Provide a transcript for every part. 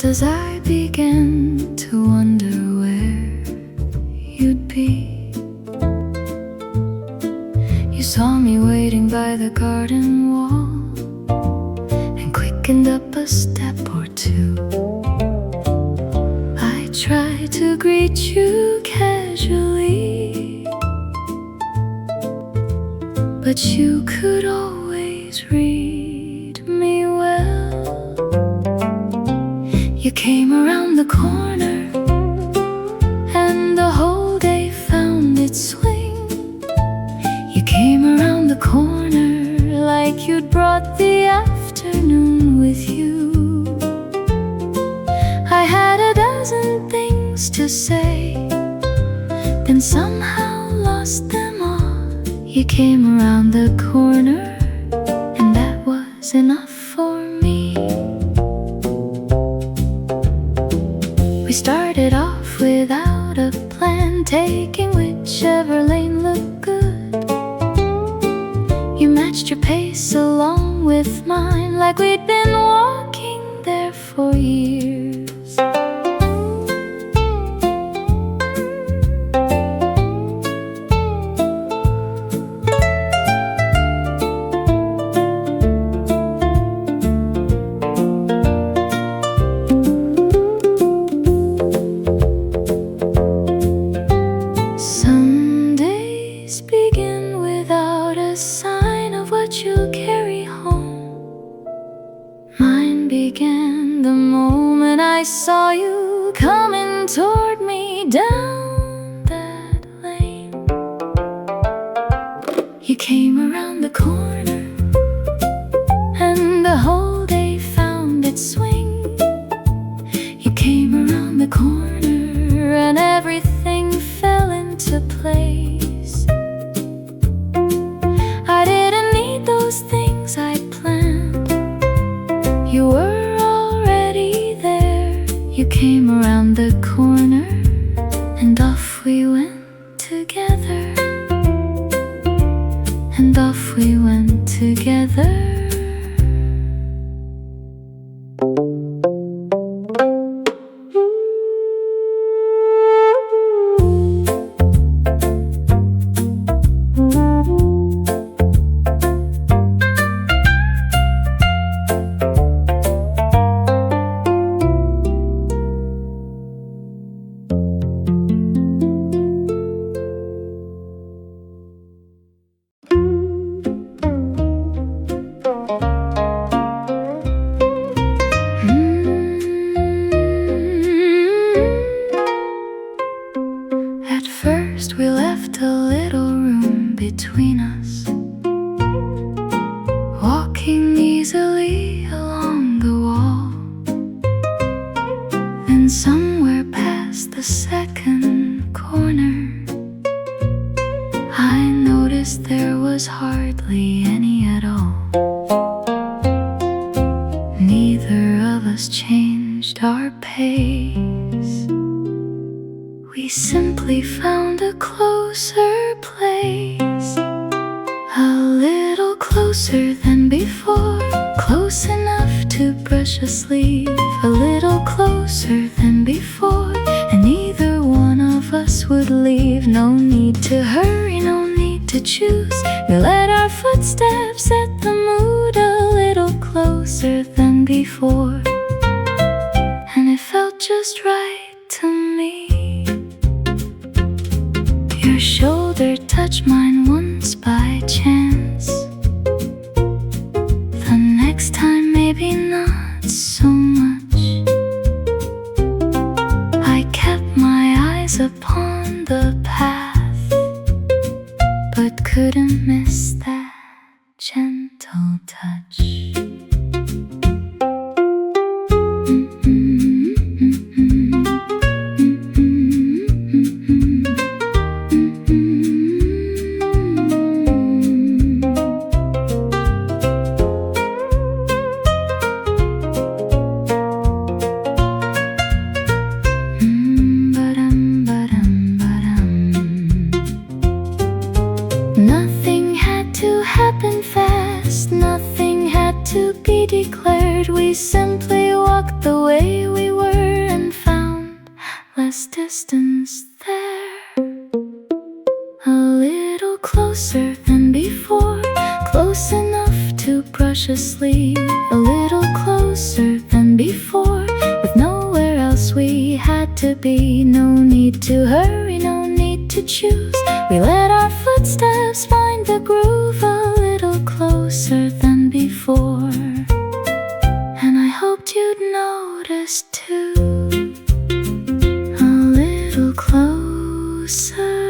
just as I began to wonder where you'd be. You saw me waiting by the garden wall and quickened up a step or two. I tried to greet you casually, but you could always read me well. You came around the corner and the whole day found its swing. You came around the corner like you'd brought the afternoon with you. I had a dozen things to say, then somehow lost them all. You came around the corner and that was enough for me. We started off without a plan, taking whichever lane looked good. You matched your pace along with mine, like we'd been walking there for years. I saw you coming toward me down that lane. You came around the corner and the whole day found its swing. You came around the corner and everything fell into place. I didn't need those things I'd planned. You were You came around the corner and off we went together. And off we went together. We left a little room between us, walking easily along the wall. Then somewhere past the second corner, I noticed there was hardly any at all. Neither of us changed our pace. We simply found a closer place, a little closer than before, close enough to brush a sleeve, a little closer than before, and neither one of us would leave. No need to hurry, no need to choose. We let our footsteps set the mood, a little closer than before, and it felt just right to me. Your shoulder touched mine once by chance. The next time maybe not so much. I kept my eyes upon the path, but couldn't miss that gentle touch. Nothing had less distance there. A little closer than before, close enough to brush asleep. A little closer than before, with nowhere else we had to be. No need to hurry, no need to choose. We let our footsteps find the groove. A little closer than before, and I hoped you'd notice too. A little closer.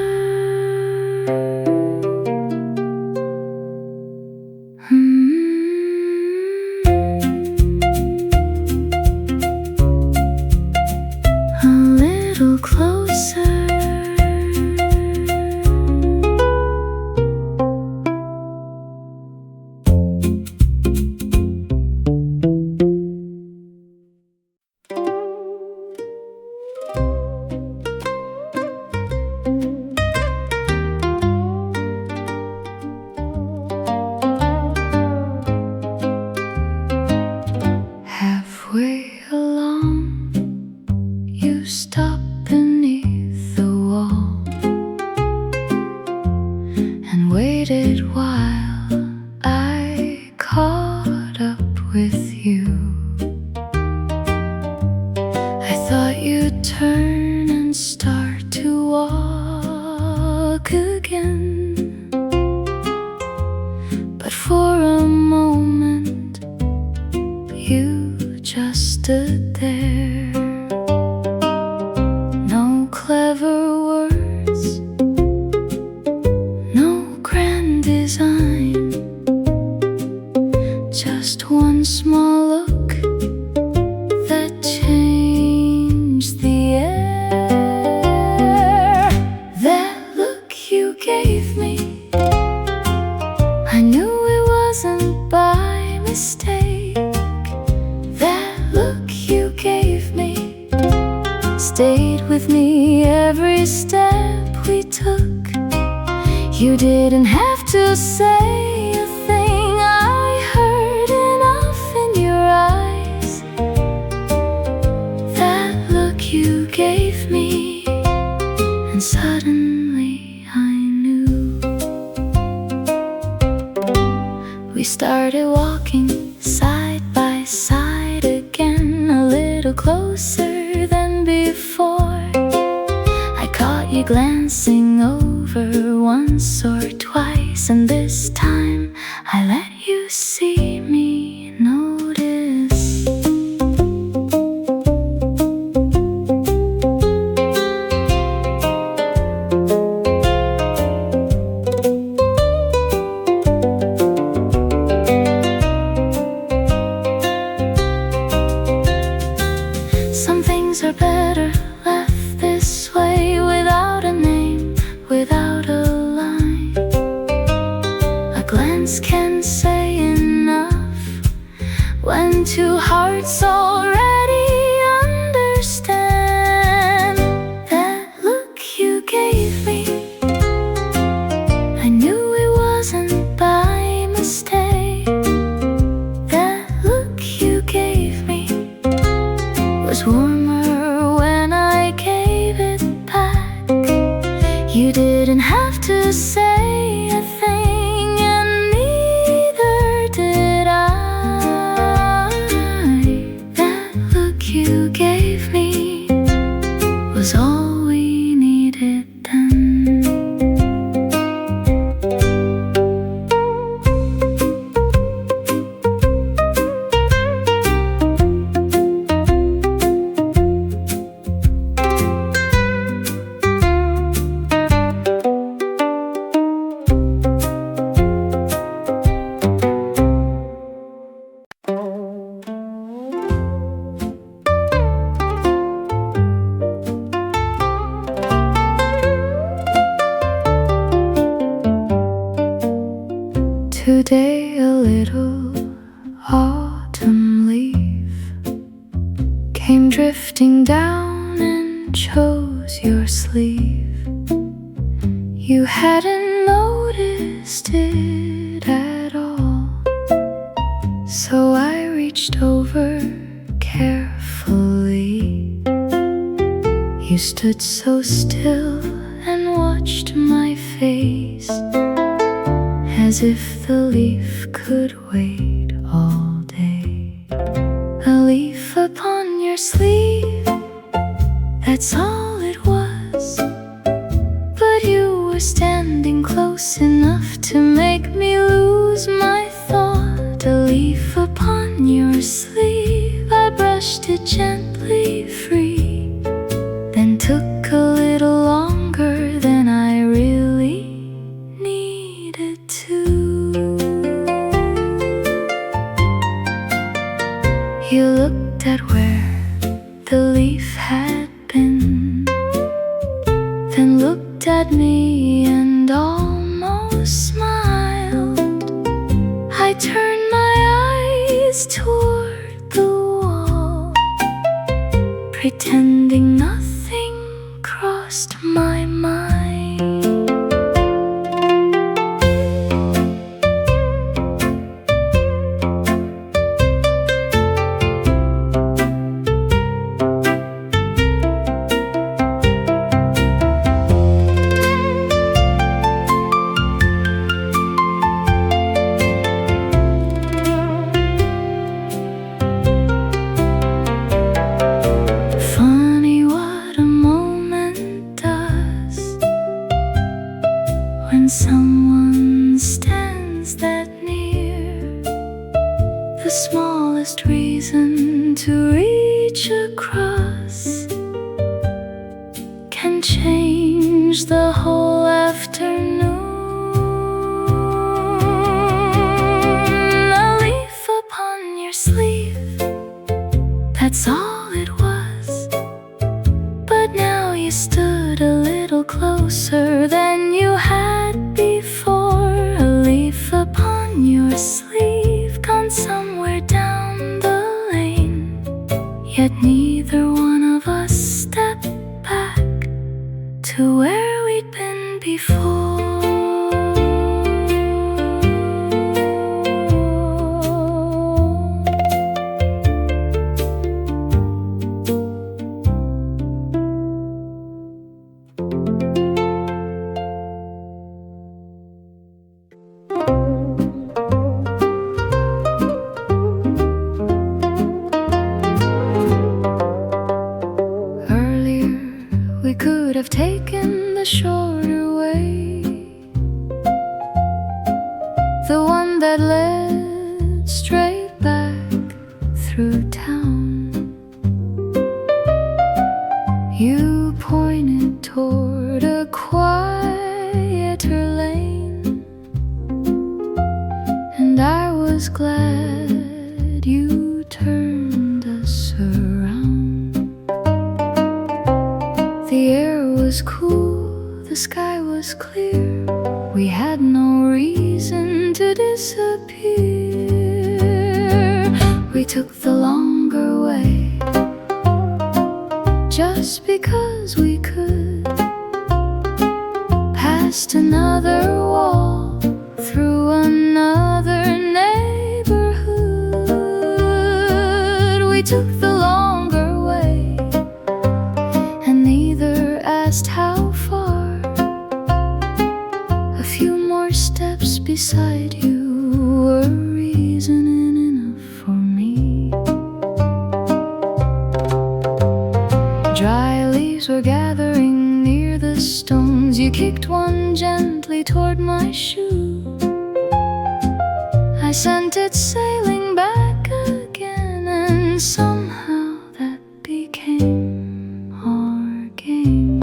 You didn't have to say a thing. I heard enough in your eyes. That look you gave me, and suddenly I knew. We started walking side by side again, a little closer than before. I caught you glancing over once or twice, and this time I let you see me notice. Some things are better left this way, without a name, without a line. A glance can say enough when two hearts already understand. That look you gave me, I knew it wasn't by mistake. That look you gave me was warmer when I gave it back. You didn't have to say a thing, and neither did I. That look you gave me was all we needed then. Today a little autumn leaf came drifting down and chose your sleeve. You hadn't noticed it at all, so I reached over carefully. You stood so still and watched my face, as if the leaf could wait all day. A leaf upon your sleeve, that's all it was. But you were standing close enough to make me lose my thought. A leaf upon your sleeve, I brushed it gently free, then took a little longer than I really needed to. You looked at where the leaf had been, then looked at me and almost smiled. I turned my eyes toward the wall, pretending nothing crossed my mind. Funny what a moment does when someone stands that near. The smallest reason to reach across can change the whole afternoon. A leaf upon your sleeve, that's all it was. But now you stood a little closer than you had before. A leaf upon your sleeve, gone somewhere down the lane. Yet neither one of us stepped back to where we'd been before. Earlier we could have taken the shorter way, the one that led straight back through town. You pointed toward a quieter lane, and I was glad you turned us around. The air was cool, the sky was clear. We had no reason to disappear. We took the longer way, just because we could. Past another wall, through another neighborhood. We took the longer way, and neither asked how far. A few more steps beside you were reason enough for me. Dry leaves were gathering near the stones. You kicked one gently toward my shoe. I sent it sailing back again, and somehow that became our game.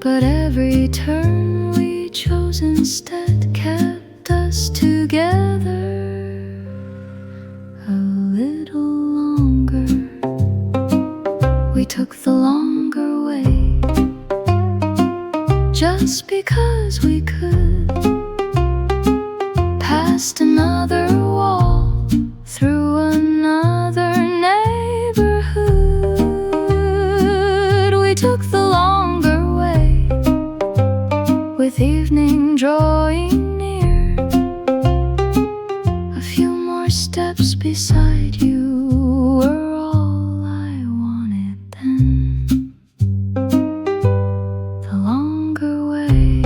But every turn we chose instead kept us together a little longer. We took the longer way just because we could. Past another wall, through another neighborhood. We took the longer way, with evening drawing near. A few more steps beside you were all I wanted then. The longer way.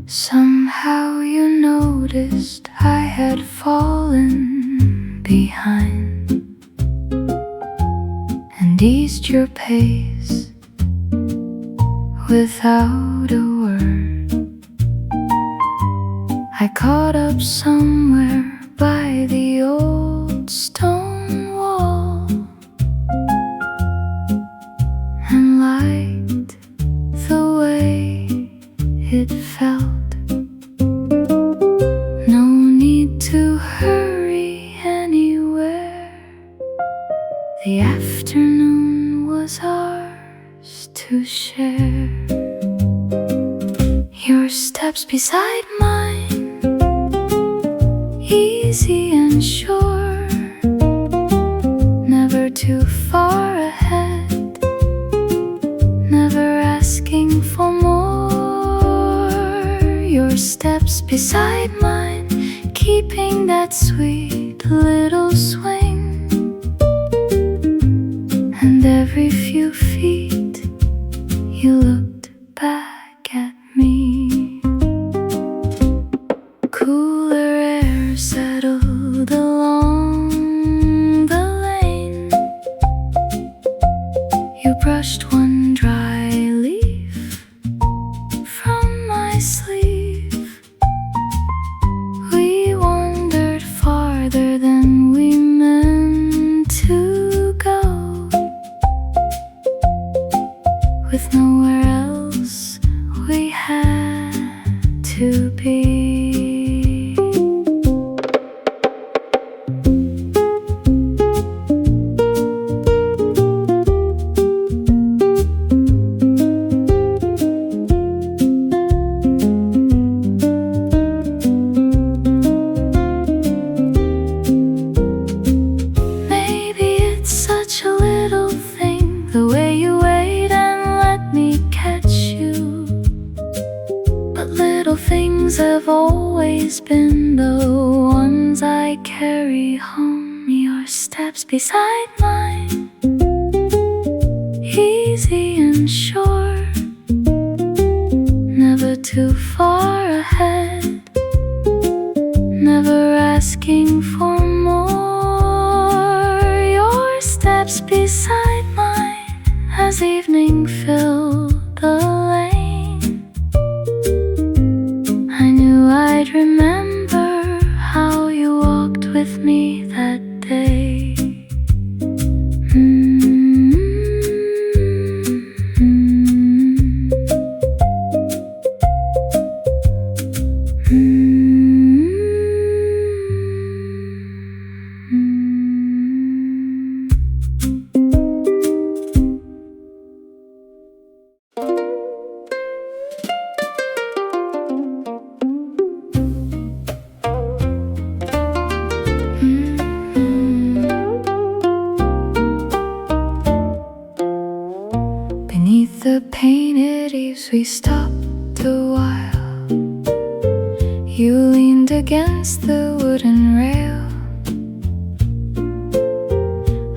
Somehow you noticed I had fallen behind and eased your pace without a word. I caught up somewhere by the old stone wall and liked the way it felt. No need to hurry anywhere. The afternoon was ours to share. Your steps beside mine, easy and sure, never too far ahead, never asking for more. Your steps beside mine, keeping that sweet little swing. And every few feet you looked back at me. Cooler air settled along the lane. You brushed one dry leaf from my sleeve. We wandered farther than we meant to go, with nowhere else we had to be. Maybe it's such a little thing, the way you wait and let me catch you. But little things have always been the ones I carry home. Your steps beside mine, easy and sure, never too far ahead, never asking for more. Your steps beside mine, as evening filled the lane. I knew I'd remember how you walked with me that day. Beneath the painted eaves we stopped a while. You leaned against the wooden rail.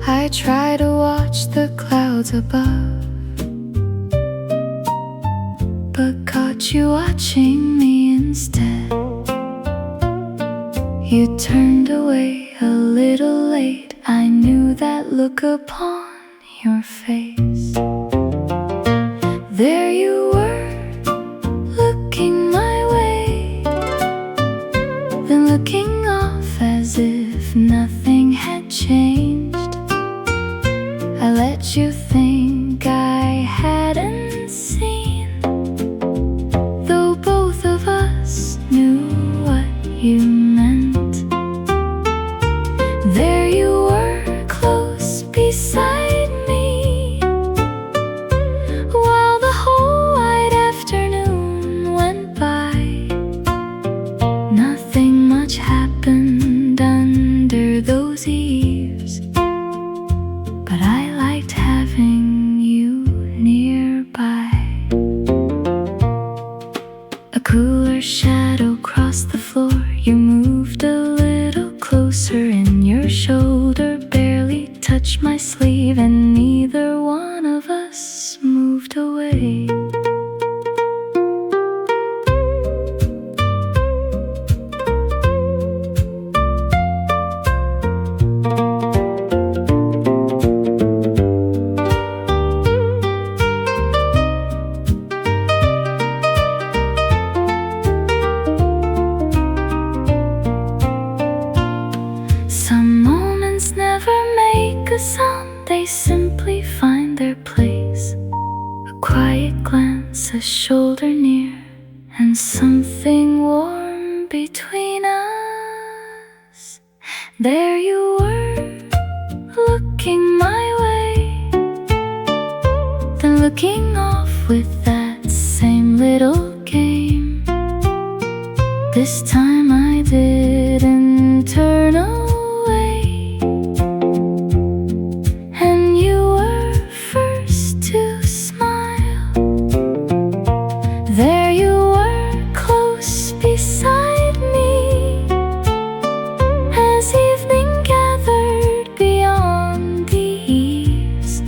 I tried to watch the clouds above, but caught you watching me instead. You turned away a little late. I knew that look upon your face. There you were, looking my way, then looking off as if nothing had changed. I let you think I hadn't seen, though both of us knew what you meant. There you were, close beside me, while the whole white afternoon went by. Nothing much happened under those eaves, but I liked having you nearby. A cooler shadow crossed the floor. You moved a little closer, and your shoulder barely touched my sleeve, and neither one of us moved away. Some moments never make a sound, they simply find their place. A quiet glance, a shoulder near, and something warm between us. There you were, looking my way, then looking off with that same little game. This time I didn't turn away, and you were first to smile. There you were, close beside me, as evening gathered beyond the eaves.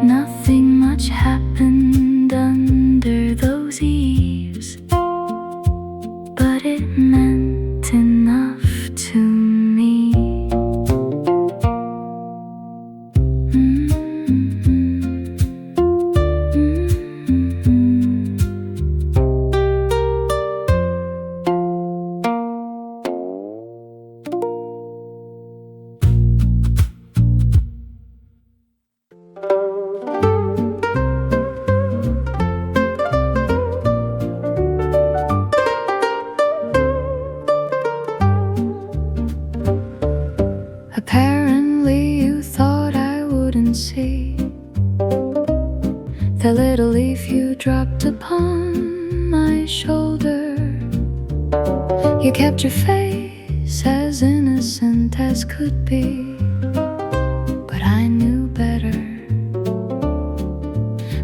Nothing much happened under those eaves, but it meant enough to me. Apparently you thought I wouldn't see the little leaf you dropped upon my shoulder. You kept your face as innocent as could be, but I knew better.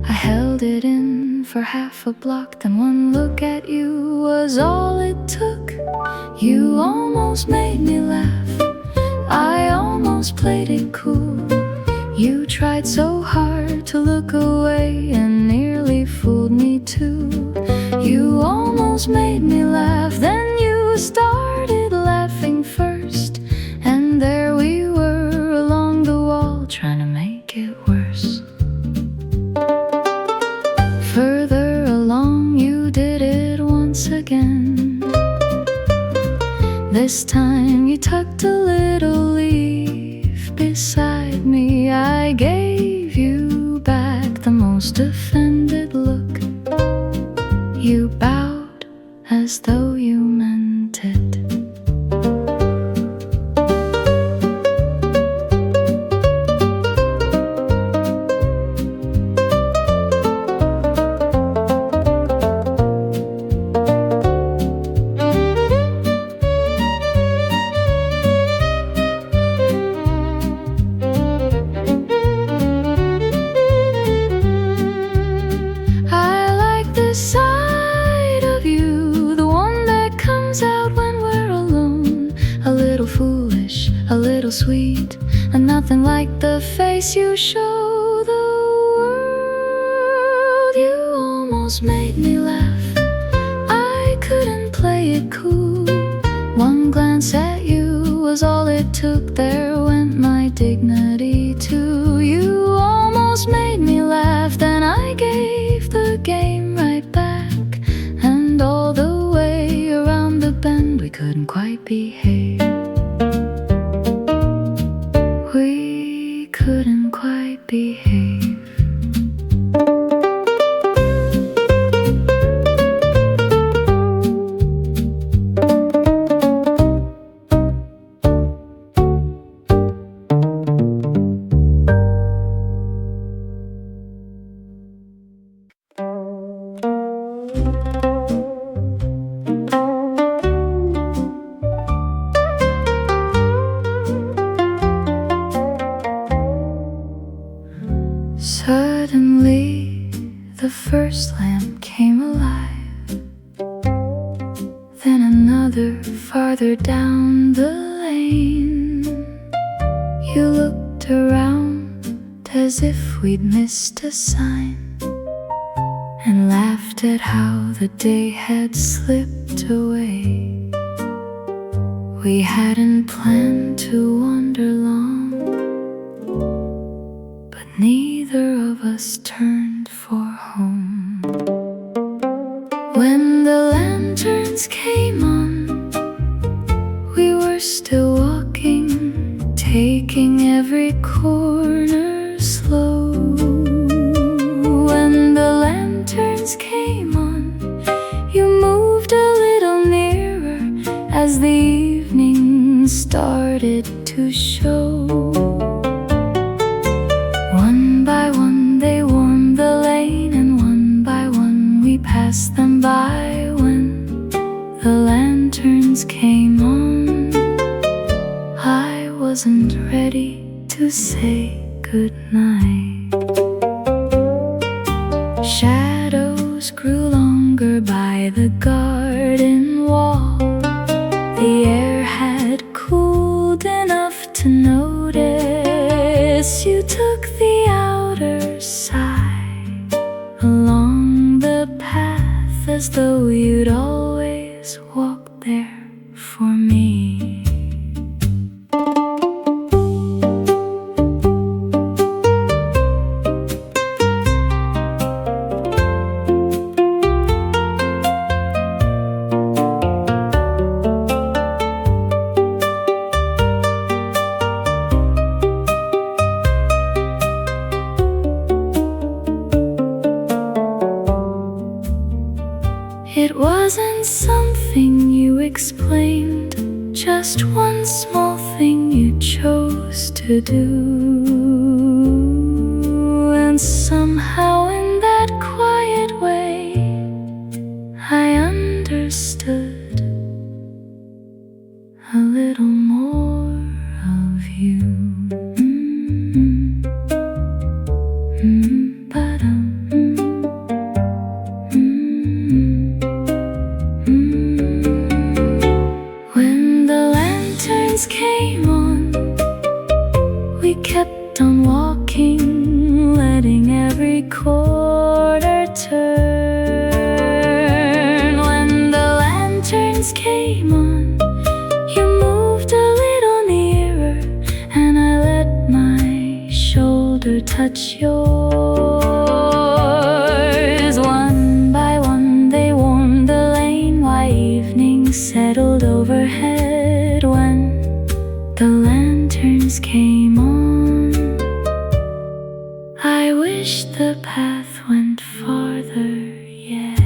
I held it in for half a block, then one look at you was all it took. You almost made me laugh, I almost played it cool. You tried so hard to look away and nearly fooled me too. You almost made me laugh, then you started laughing first, and there we were along the wall trying to make it worse. Further along you did it once again. This time you tucked a little leaf beside me. I gave you back the most offended look. You bowed as though you meant it. Sweet, and nothing like the face you show the world. You almost made me laugh, I couldn't play it cool. One glance glance at you was all it took. There went my dignity too. You almost made me laugh, then I gave the game right back. And all the way around the bend we couldn't quite behave. We couldn't quite behave. Suddenly, the first lamp came alive. Then another farther down the lane. You looked around as if we'd missed a sign, and laughed at how the day had slipped away. We hadn't planned to wander long, but neither of us turned for home. When the lanterns came on, we were still walking, taking every corner slow. When the lanterns came on, you moved a little nearer as the evening started to show. One by one they warmed the lane, and one by one we passed them by. When the lanterns came on, I wasn't ready to say goodnight. Shadows grew longer by the garden wall. The air had cooled enough to notice you took the outer side along the path, as though you'd always walked there for me. It wasn't something you explained, just one small thing you chose to do. And somehow in that quiet way, I understood a little more of you. When the lanterns came on, we kept on walking, letting every corner turn. When the lanterns came on, you moved a little nearer, and I let my shoulder touch yours. One by one they warmed the lane, while evening settled overhead. When the lanterns came on, I wish the path went farther yet.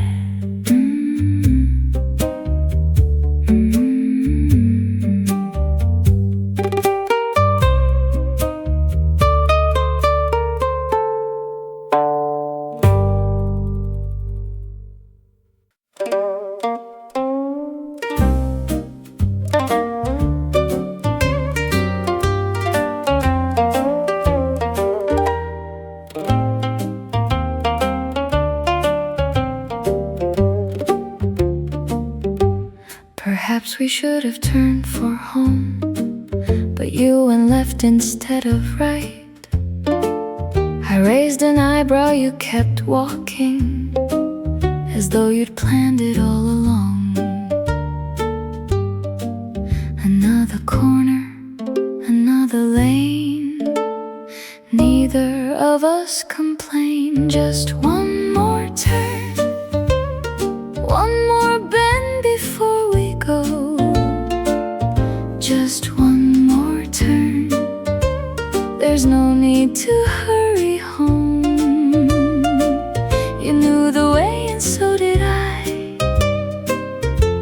Perhaps we should have turned for home, but you went left instead of right. I raised an eyebrow, you kept walking, as though you'd planned it all along. Another corner, another lane. Neither of us complain. Just one more turn, one more bend before we go. Just one more turn. There's no need to hurry home. You knew the way and so did I,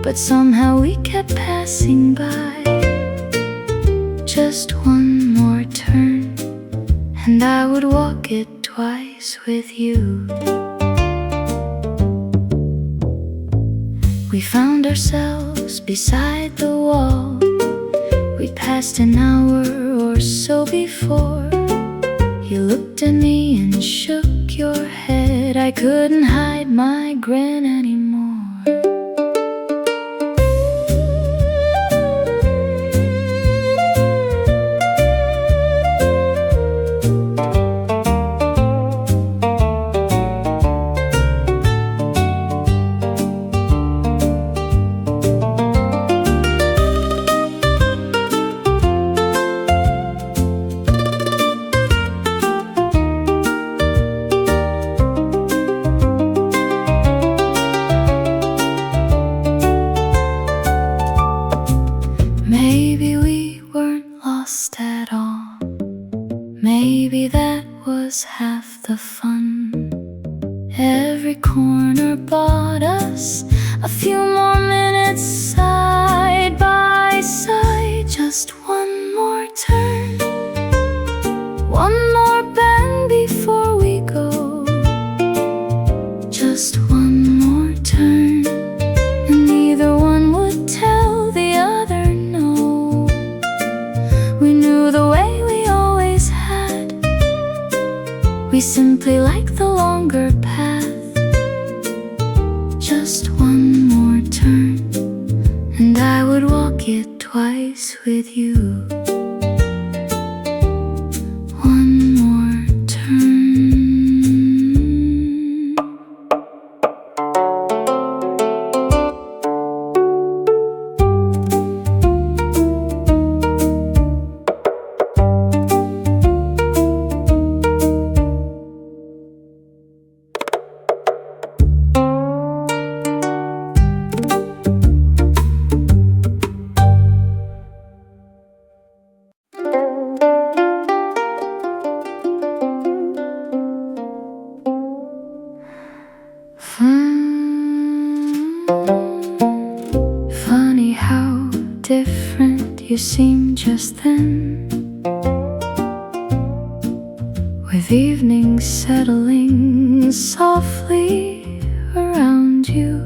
but somehow we kept passing by. Just one more turn, and I would walk it twice with you. We found ourselves beside the wall. We'd passed an hour or so before. You looked at me and shook your head. I couldn't hide my grin anymore. Maybe we weren't lost at all. Maybe that was half the fun. Every corner bought us a few more minutes side by side. Just one more turn, one more bend before we go. Just one more turn, and neither one would tell the other no. We knew the way we always had. We simply liked the longer path. Just one more turn, and I would walk it twice with you. One more turn. Funny how different you seem just then, with evening settling softly around you.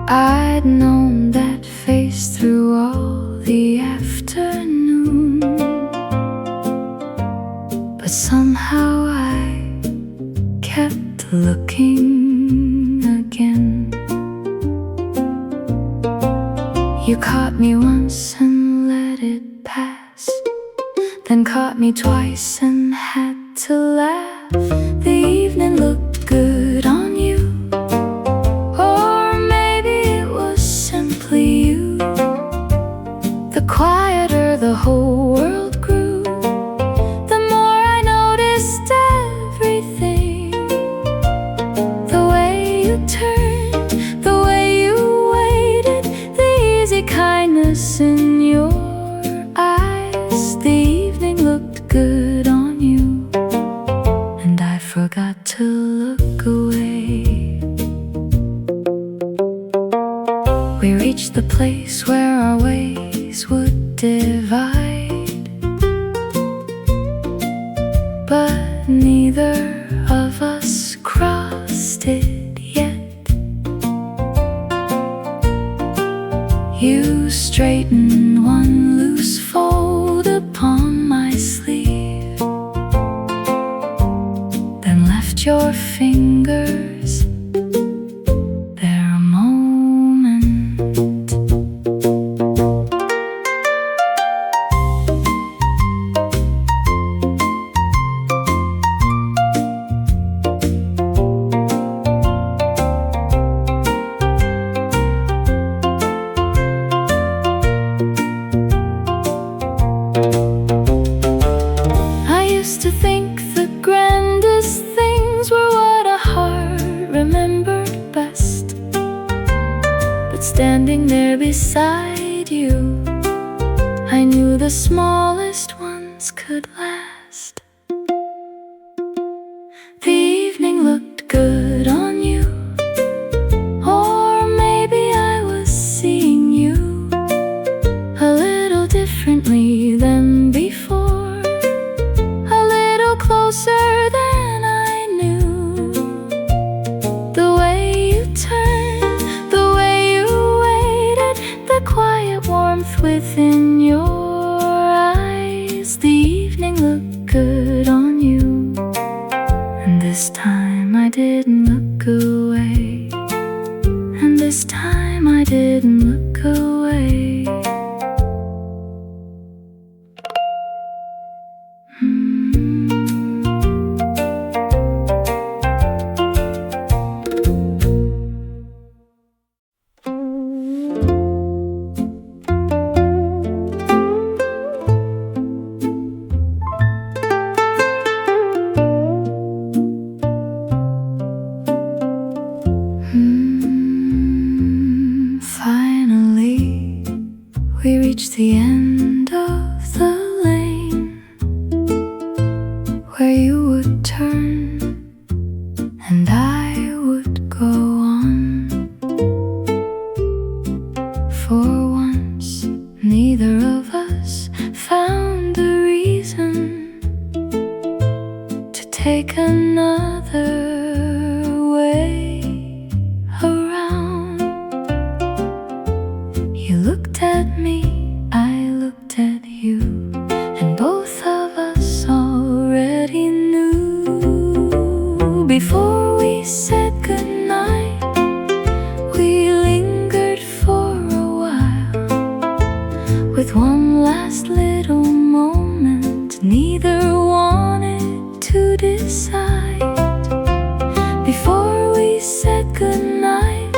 I'd known that face through all the afternoon, but somehow I kept looking again. You caught me once and let it pass, then caught me twice and had to laugh. The evening looked good on you, or maybe it was simply you. The quieter the whole world grew, the more I noticed everything. The way you turned, the way you waited, the easy kindness in your eyes. The evening looked good on you, and I forgot to look away. We reached the place where our ways would divide, but neither of us crossed it yet. You straightened one loose fold upon my sleeve, then left your fingers there a moment. standing there beside you. I knew the smallest ones could last. The evening looked good on you, or maybe I was seeing you a little differently than before, a little closer than I knew. The way you turned, the way you waited, the quiet warmth within your eyes. The evening looked good on you. And this time I didn't look away. And this time I didn't look away. Finally, we reached the end of the lane where you would turn and I would go on. For once, neither of us found a reason to take another way around. You looked at me, I looked at you, and both of us already knew. Before we said goodnight, we lingered for a while, with one last little moment neither wanted to decide. Before we said goodnight,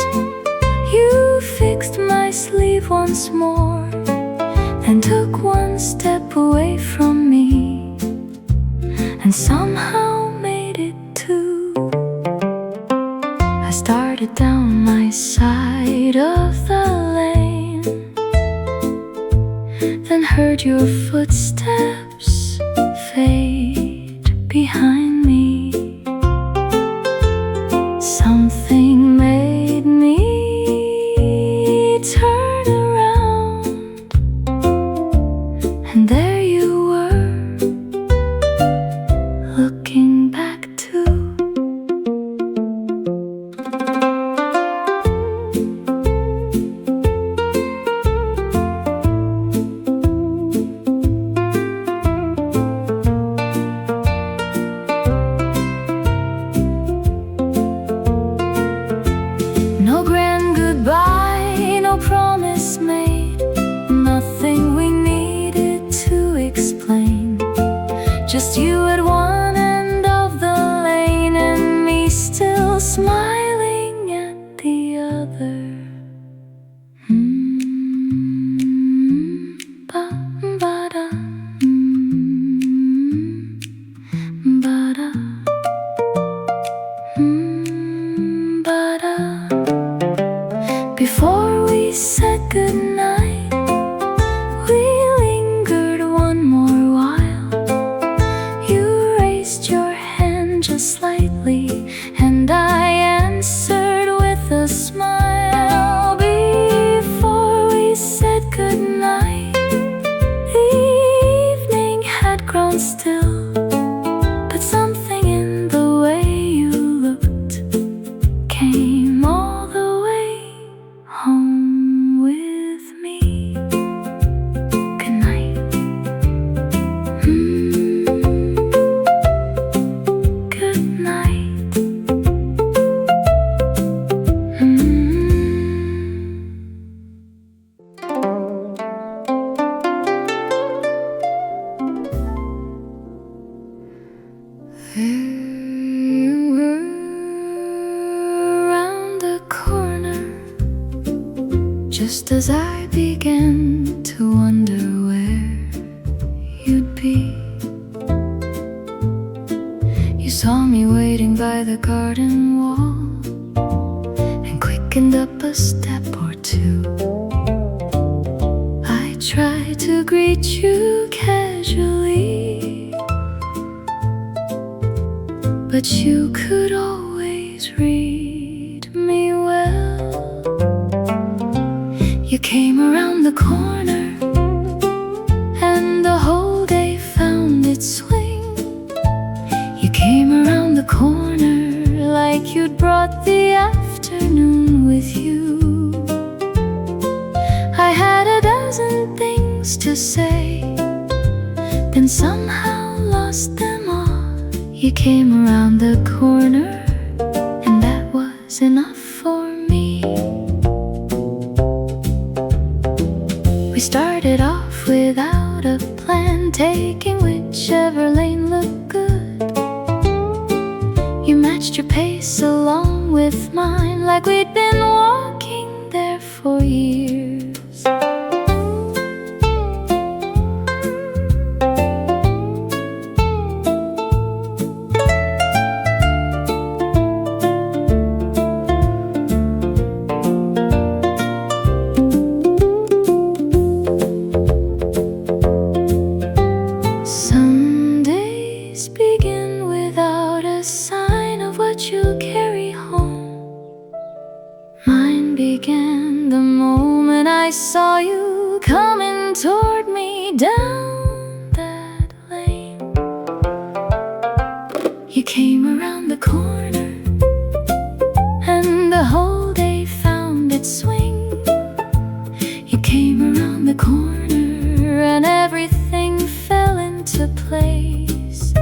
you fixed my sleeve once more and took one step away from me, and somehow made it two. I started down my side of the lane, then heard your footsteps fade behind me. Something made me turn around, and there you were, looking back too. No grand goodbye, no promise made, nothing we needed to explain. Just you at one end of the lane and me still smiling at the other. Ba-ba-da, ba-da, ba-da. Before we said goodnight, we lingered one more while. You raised your hand just slightly, and I answered with a smile. Before we said goodnight, the evening had grown still, but something in the way you looked came all the way home with me. Good night. Good night. There you were around the corner, just as I began to wonder where you'd be. You saw me waiting by the garden wall and quickened up a step or two. try to greet you casually, but you could always read me well. You came around the corner and the whole day found its swing. You came around the corner like you'd brought the afternoon with you. I had a dozen things to say, then somehow lost them all. You came around the corner, and that was enough for me. We started off without a plan, taking whichever lane looked good. You matched your pace along with mine, like we'd been walking there for years. Began the moment I saw you coming toward me down that lane. You came around the corner and the whole day found its swing. You came around the corner and everything fell into place.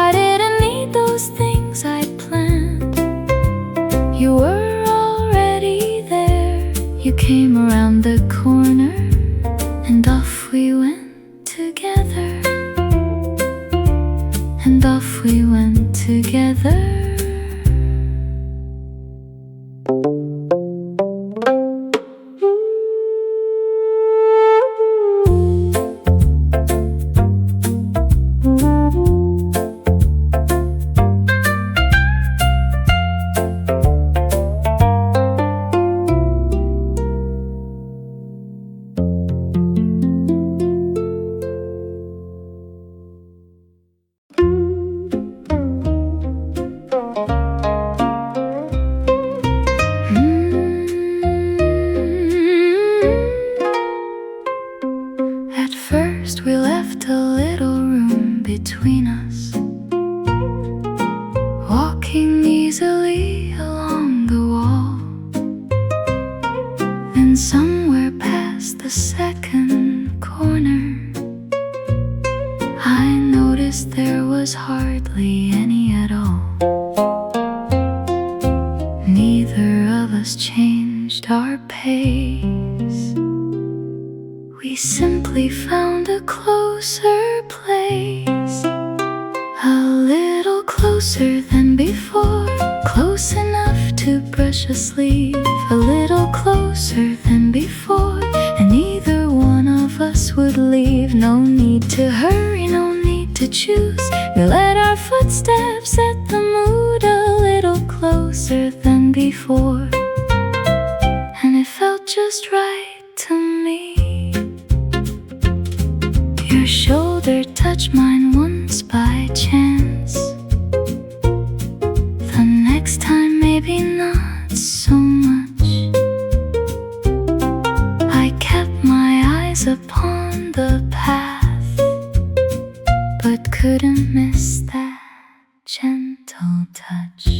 I didn't need those things I'd planned. You were You came around the corner, and off we went together. And off we went together. We left a little room between us, walking easily along the wall. Then somewhere past the second corner, I noticed there was hardly any at all. Neither of us changed our pace. We simply found a closer place, a little closer than before, close enough to brush a sleeve, a little closer than before, and neither one of us would leave. No need to hurry, no need to choose. We let our footsteps set the mood a little closer than before, and it felt just right to me. Your shoulder touched mine once by chance. The next time maybe not so much. I kept my eyes upon the path, but couldn't miss that gentle touch.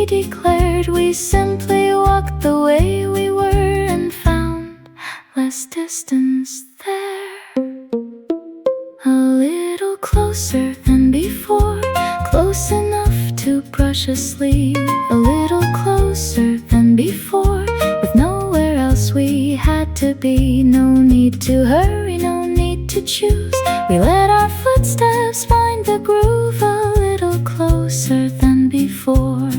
Declared we simply walked the way we were and found less distance there. A little closer than before, close enough to brush a sleeve. A little closer than before, with nowhere else we had to be. No need to hurry, no need to choose. We let our footsteps find the groove a little closer than before.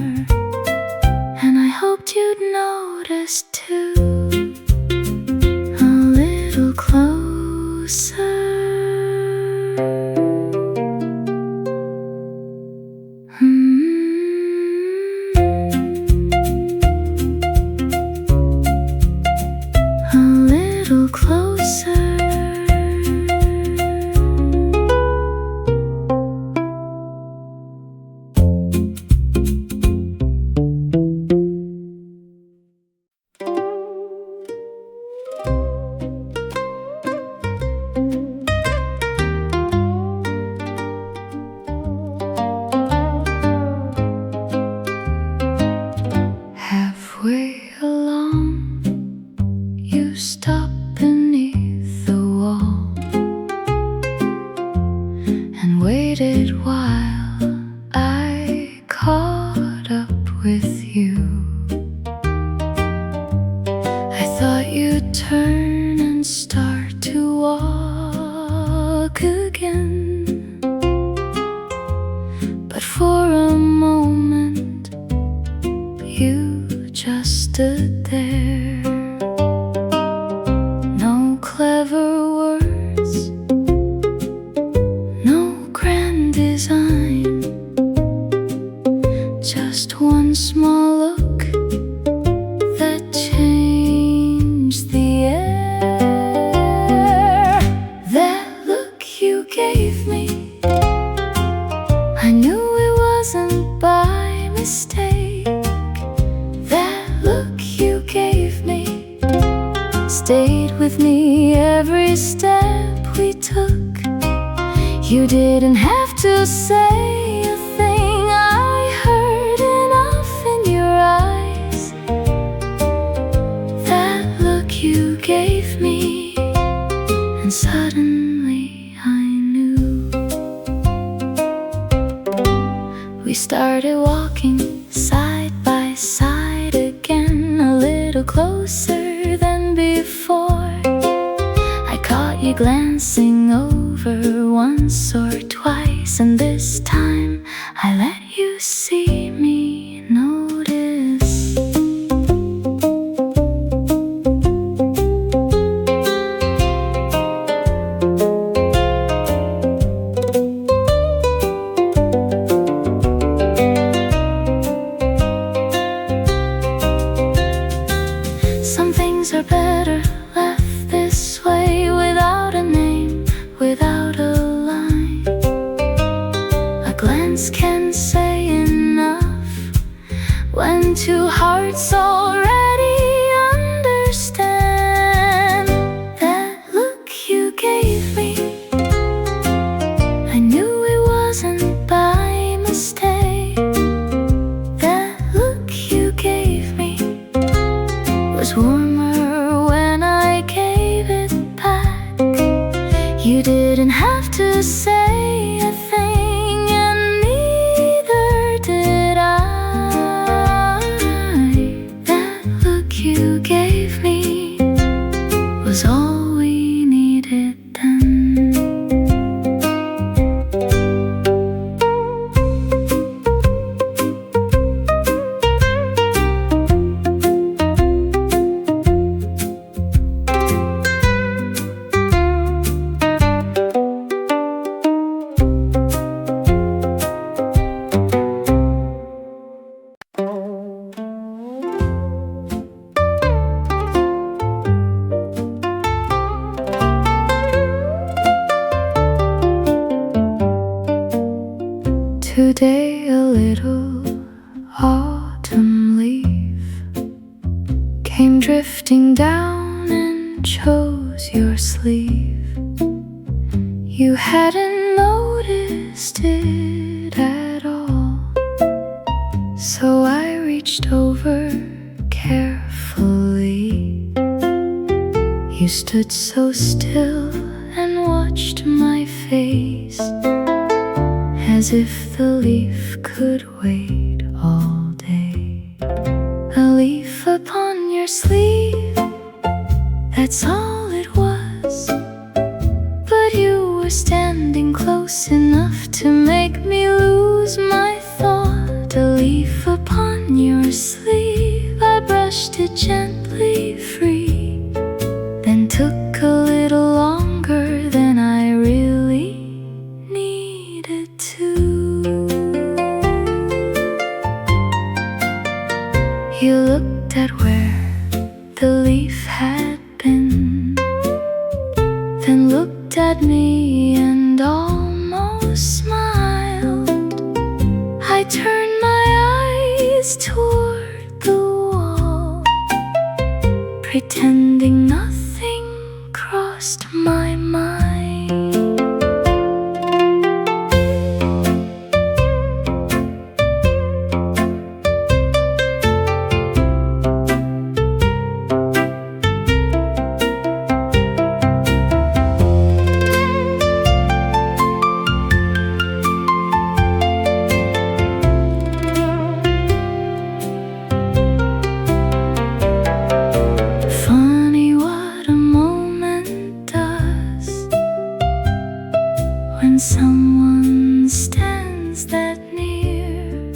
And I hoped you'd notice too. A little closer. You didn't have to say a thing. I heard enough in your eyes. That look you gave me, and suddenly I knew. We started walking side by side again, a little closer than before. I caught you glancing over once or twice, and this time I let you see me notice. Some things are better left this way, without a name, without a line. A glance can say enough when two hearts already understand. That look you gave me, I knew it wasn't by mistake. That look you gave me was warmer when I gave it back. You didn't have to say a thing, and neither did I. That look you gave me was all we needed then. Today a little autumn leaf came drifting down and chose your sleeve. You hadn't noticed it at all, so I reached over carefully. You stood so still and watched my face, as if the leaf could wait all day. A leaf upon your sleeve that that's all it was. But you were standing close enough to make me lose my thought. A leaf upon your sleeve, I brushed it gently free, then took a little longer than I really needed to. You looked at where the leaf had been, then looked at me and almost smiled. I turned my eyes toward the wall, pretending nothing crossed my mind. Funny what a moment does when someone stands that near.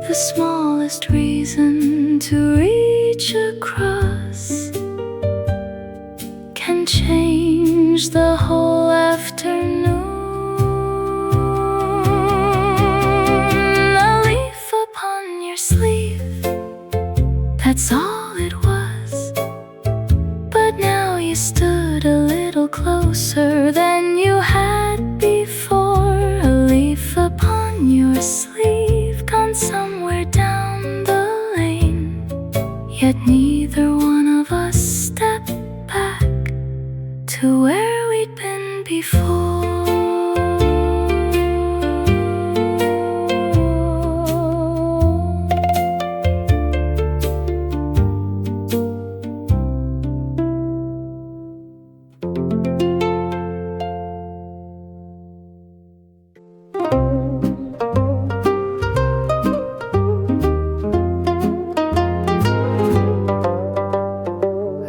The smallest reason to reach across can change the whole afternoon. A leaf upon your sleeve, that's all it was. But now you stood a little closer than you had before. A leaf upon your sleeve, gone somewhere down the lane. Yet neither one of us stepped back to where we'd been before.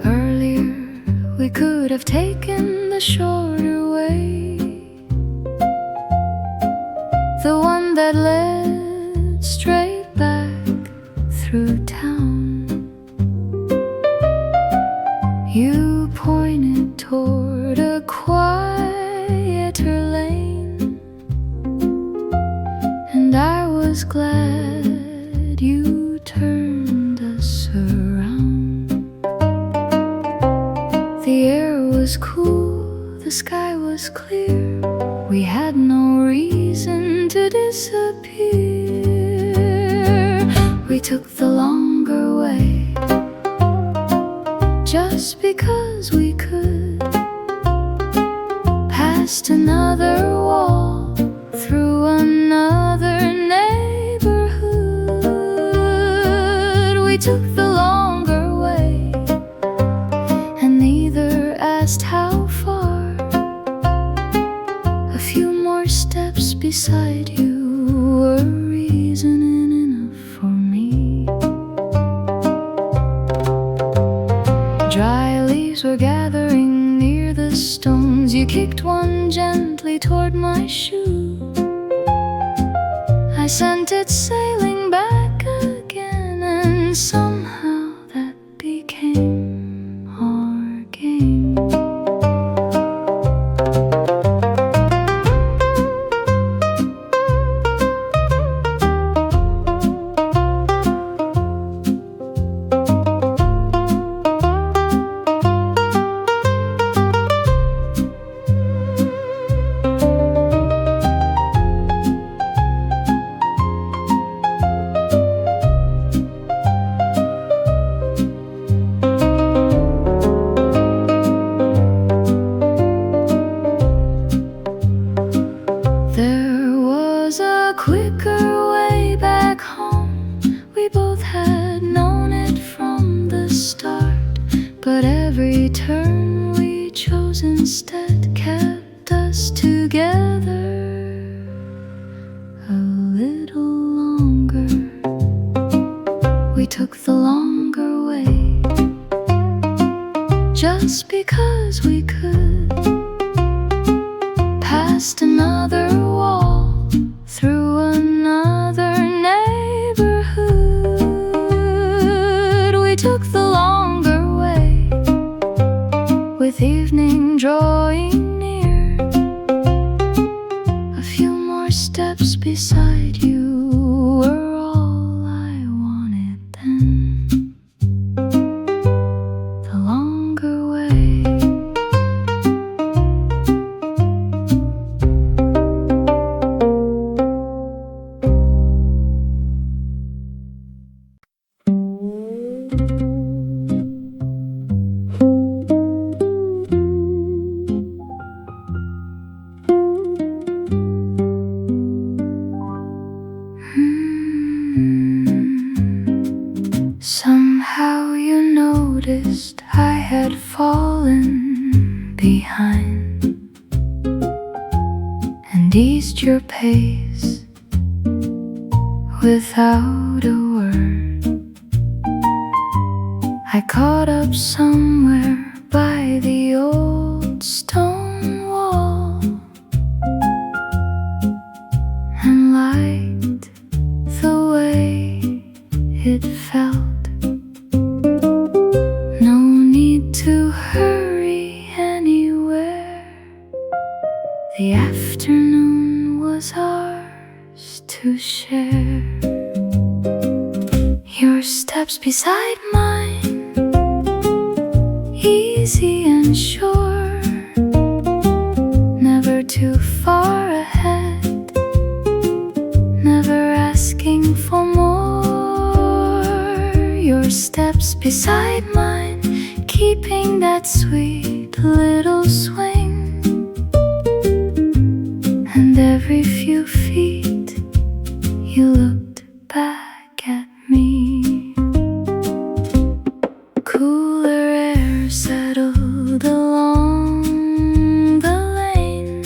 Earlier, we could have taken the shorter way, the one that led straight back through town. You pointed toward a quieter lane, and I was glad you turned us around. The air was cool, the sky was clear. We had no reason to disappear. We took the longer way, just because we could. Past another wall, through another neighborhood. We took the longer way, and neither asked how far. A few more steps beside you were reason enough for me. Dry leaves were gathering near the stones. You kicked one gently toward my shoe. I sent it sailing back again, and somehow that became our game. There was a quicker way back home. We both had known it from the start, but every turn we chose instead kept us together a little longer. We took the longer way, just because we could. Past another wall, through another neighborhood, we took the longer way, with evening drawing near. A few more steps beside you were all I wanted then. The longer way. Somehow you noticed I had fallen behind and eased your pace without a word. I caught up somewhere by the old stone wall and liked the way it felt. No need to hurry anywhere. The afternoon was ours to share. Your steps beside mine, easy and sure, never too far ahead, never asking for more. Your steps beside mine, keeping that sweet little swing, and every few feet you looked back at me. Cooler air settled along the lane.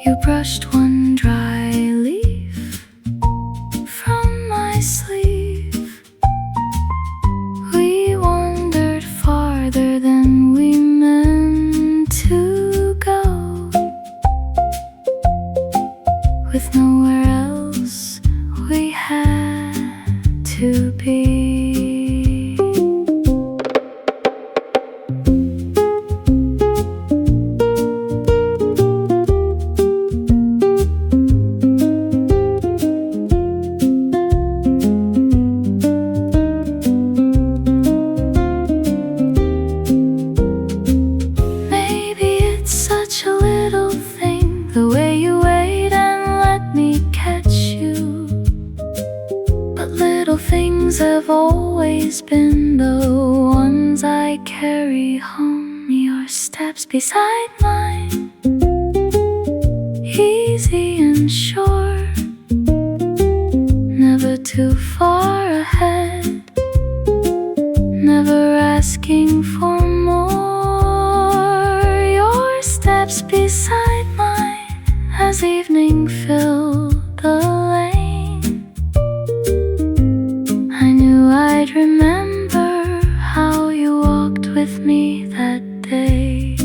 You brushed one dry leaf from my sleeve. We wandered farther than we meant to go, with nowhere else we had to be. Maybe it's such a little thing, the way you wait and let me catch you. But little things have always been the ones I carry home. Your steps beside mine, easy and sure, never too far ahead, never asking for more. Your steps beside mine, as evening filled the lane, I knew I'd remember how you walked with me that day.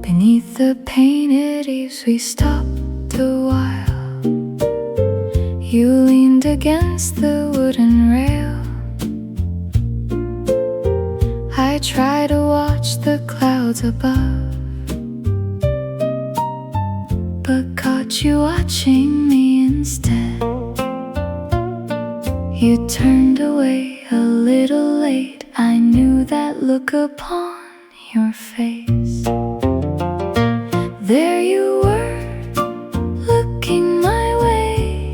Beneath the painted eaves we stopped a while. You leaned against the wooden rail. I tried to watch the clouds above, but caught you watching me instead. You turned away a little late. I knew that look upon your face. There you were, looking my way,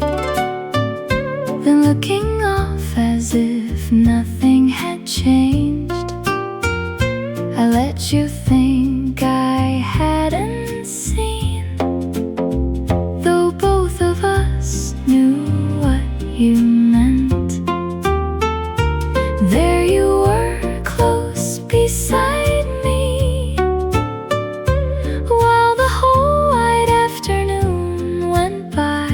then looking off as if nothing had changed. I let you think I hadn't seen, though both of us knew what you meant. There you were, close beside me, while the whole white afternoon went by.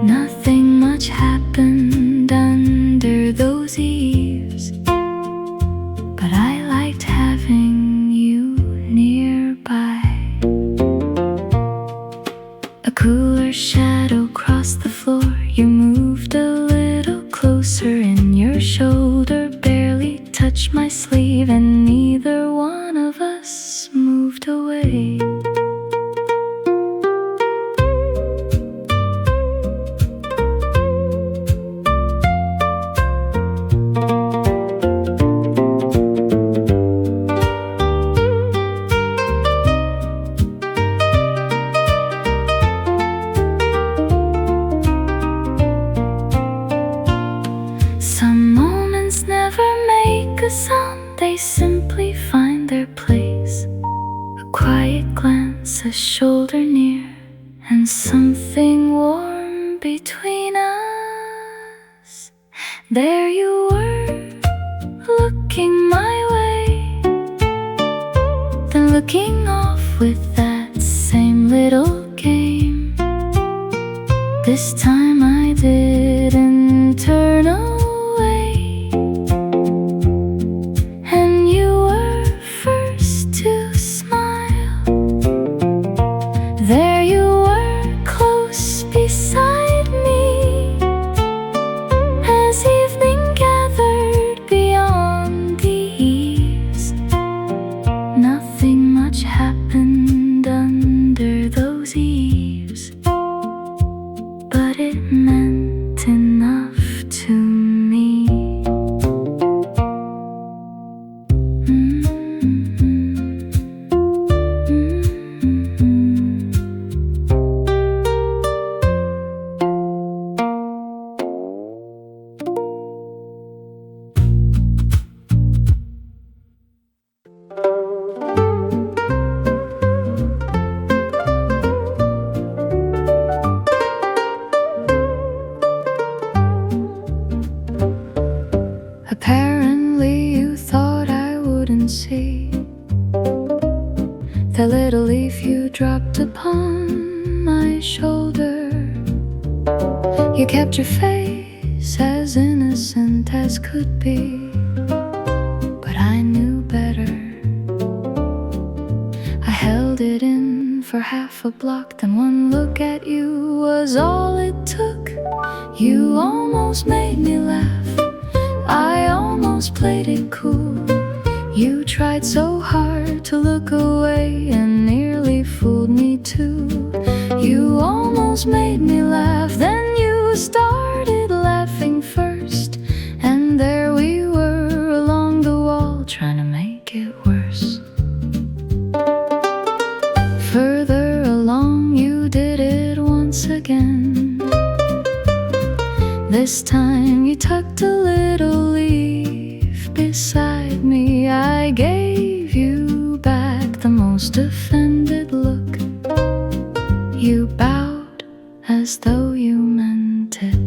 Nothing much happened under those eaves, but I liked having you nearby. A cooler shadow crossed the floor. You moved a little closer, and your shoulder barely touched my sleeve, and neither one of us moved away. Some moments never make a sound, they simply find their place. A quiet glance, a shoulder near, and something warm between us. There you were, looking my way, then looking off with that same little game. This time I didn't turn away. Happened under those eaves, but it meant enough to me. Apparently you thought I wouldn't see the little leaf you dropped upon my shoulder. You kept your face as innocent as could be, but I knew better. I held it in for half a block, then one look at you was all it took. You almost made me laugh, I almost played it cool. You tried so hard to look away and nearly fooled me too. You almost made me laugh, then you started laughing first, and there we were along the wall trying to make it worse. Further along you did it once again. This time you tucked a little leaf beside me. I gave you back the most offended look. You bowed as though you meant it.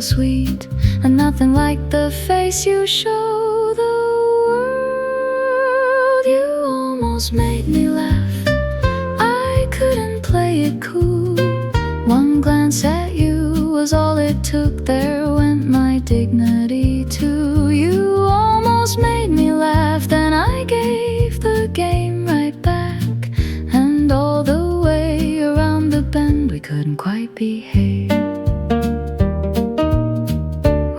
Sweet, and nothing like the face you show the world. You almost made me laugh, I couldn't play it cool. One glance at you was all it took, there went my dignity too. You almost made me laugh, then I gave the game right back, and all the way around the bend we could couldn't quite behave.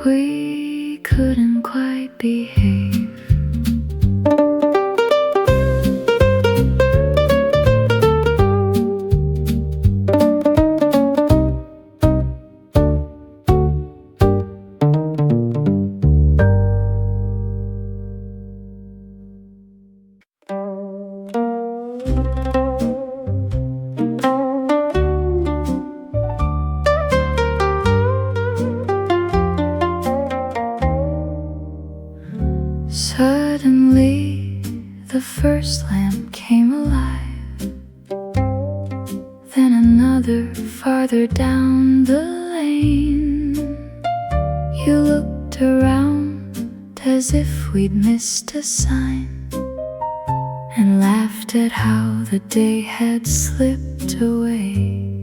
We couldn't quite behave. Suddenly, the first lamp came alive. Then another farther down the lane. You looked around as if we'd missed a sign, and laughed at how the day had slipped away.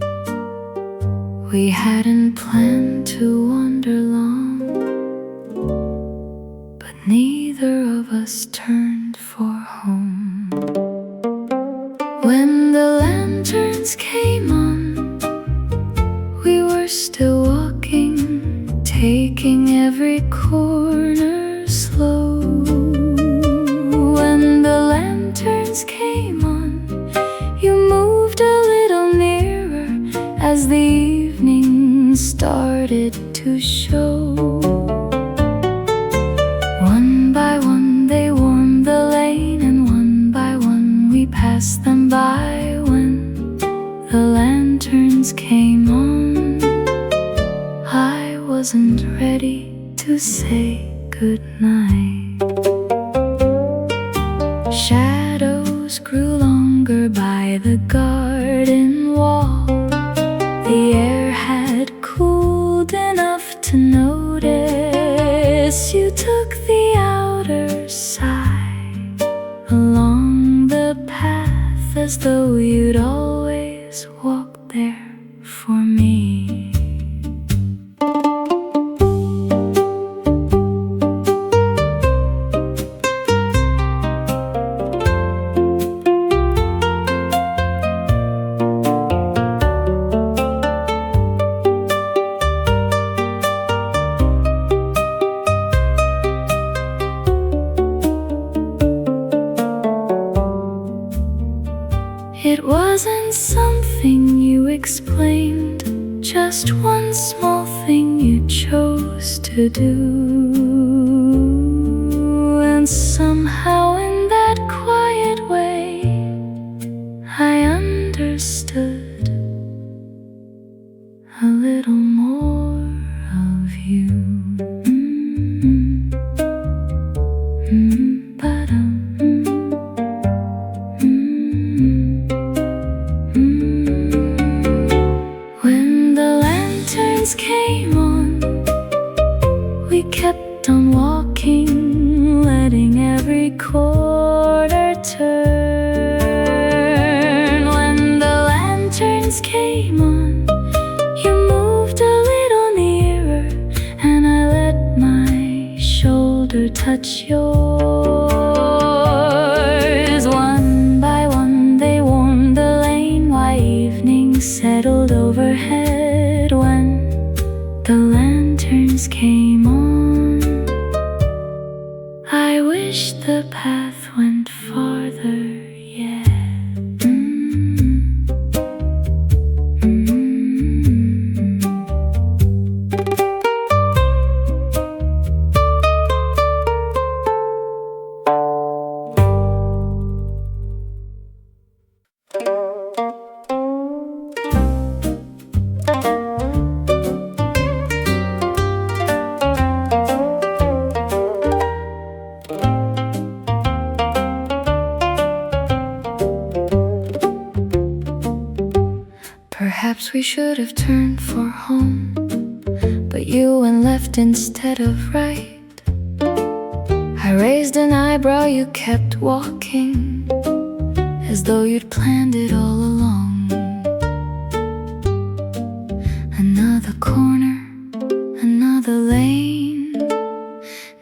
We hadn't planned to wander long, neither of us turned for home. When the lanterns came on, we were still walking, taking every corner slow. When the lanterns came on, you moved a little nearer as the evening started to show. Passed them by when the lanterns came on. I wasn't ready to say goodnight. Shadows grew longer by the garden wall. The air had cooled enough to notice you took the outer side along the path, as though you'd always walked there for me. It wasn't something you explained, just one small thing you chose to do. And somehow in that quiet way, I understood a little more of you. Came on, we kept on walking, letting every corner turn. When the lanterns came on, you moved a little nearer, and I let my shoulder touch yours. One by one they warmed the lane while evening settled overhead. When the lanterns came on, I wish the path went farther yet. Perhaps we should have turned for home, but you went left instead of right. I raised an eyebrow, you kept walking, as though you'd planned it all along. Another corner, another lane,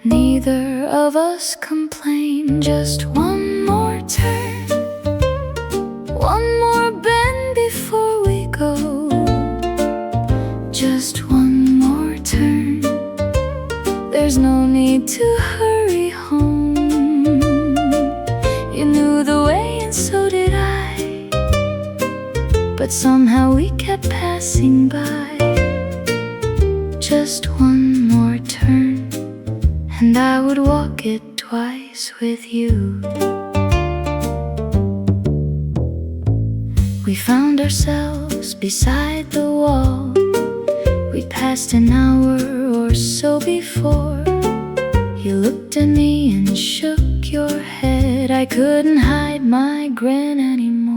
neither of us complained. Just one more turn, one more bend before we go. but somehow we kept passing by. Just one more turn, and I would walk it twice with you. We found ourselves beside the wall. We passed an hour or so before. You looked at me and shook your head. I couldn't hide my grin anymore.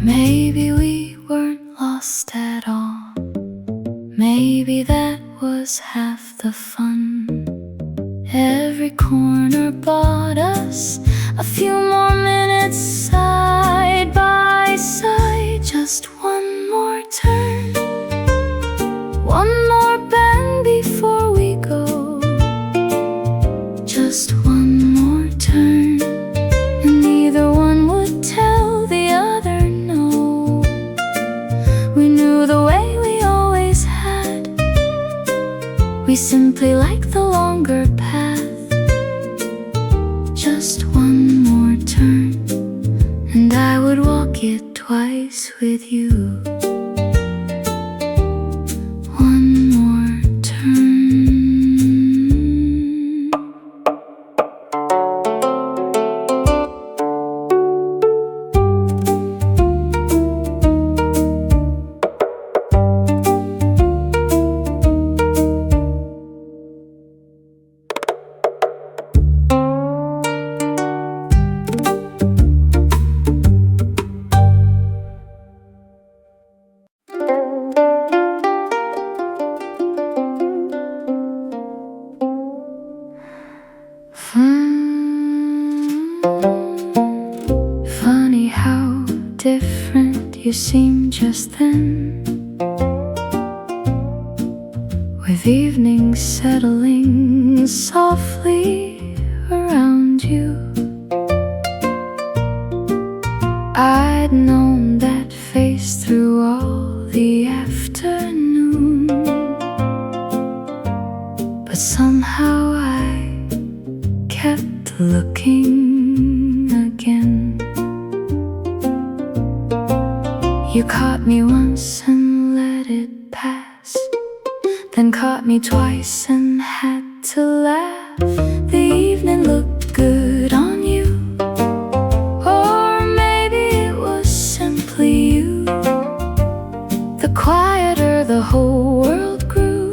Maybe we weren't lost at all. Maybe that was half the fun. Every corner bought us a few more minutes side by side. Just one more turn, one more bend before we go. Just one more turn, and neither one would tell the other no. We knew the way we always had. We simply liked the longer path. Just one more turn, and I would walk it twice with you. One more turn. Funny how different you seem just then, with evening settling softly around you. I'd known that face through all the afternoon, but somehow I kept looking again. You caught me once and let it pass, then caught me twice and had to laugh. The evening looked good on you, or maybe it was simply you. The quieter the whole world grew,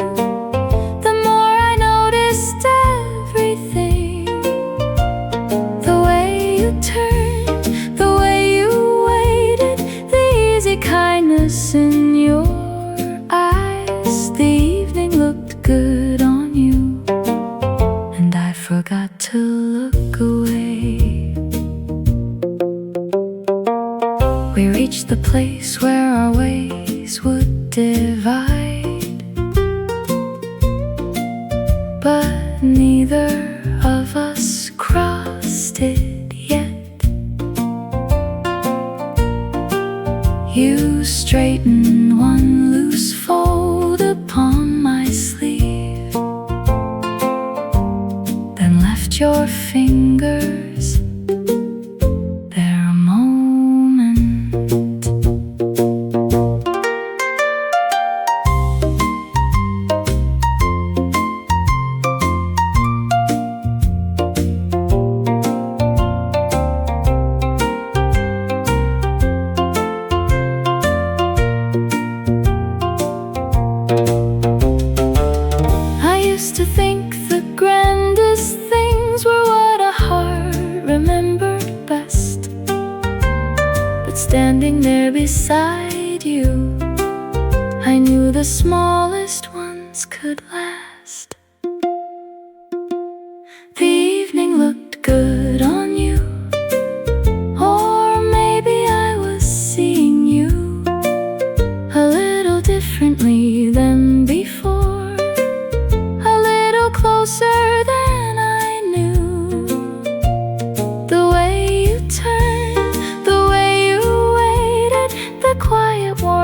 the more I noticed everything. The way you turned, the way you waited, the easy kindness in your eyes. The evening looked good on you, and I forgot to look away. We reached the place where our ways would divide, but neither of us crossed it yet. You straightened one loose fold upon my sleeve, then left your fingers there a moment. I used to think the grandest things were what a heart remembered best, but standing there beside you, I knew the smallest ones could last. The evening looked good on you, or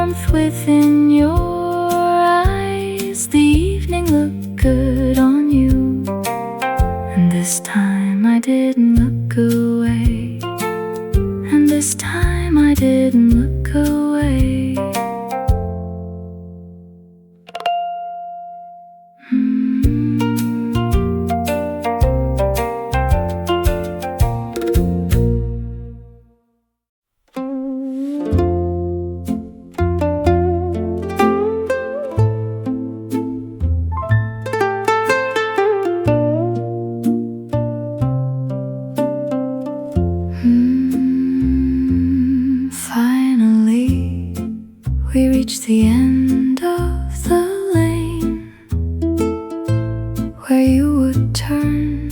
warmth within your eyes. The evening looked good on you, and this time I didn't look away. And this time I didn't look away. Finally, we reached the end of the lane where you would turn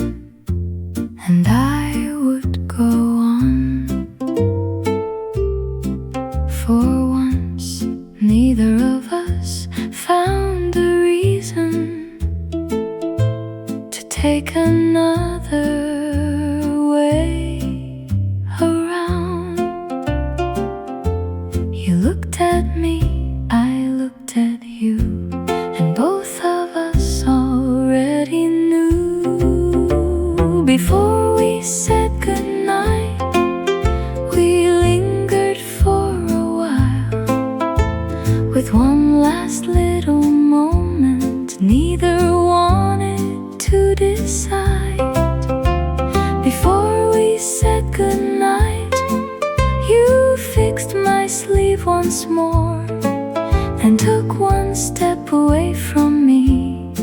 and I would go on. For once, neither of us found a reason to take another way around. You looked at me, I looked at you, and both of us already knew. Before we said goodnight, we lingered for a while, with one last little moment neither wanted to decide. Before we said goodnight, you fixed my sleeve once more and took one step away from me,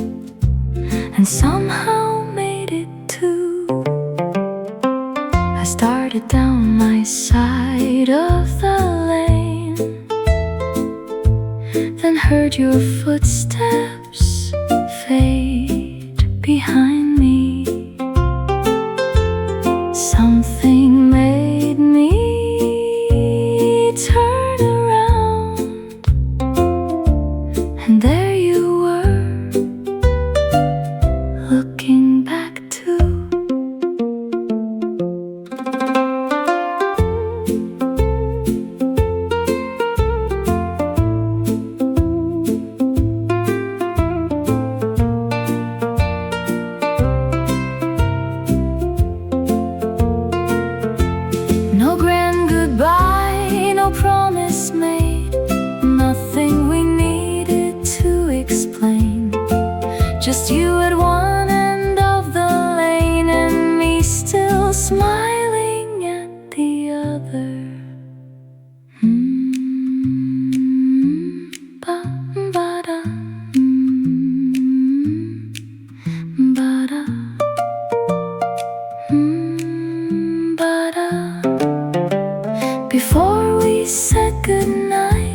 and somehow made it two. I started down my side of the lane, then heard your footsteps fade behind me. Something made me turn around, and there you were, looking back too. No grand goodbye, no promise made, nothing we needed to explain. Just you at one end of the lane and me still smiling at the other. Ba-ba-da, ba-da, ba-da. Before we said goodnight,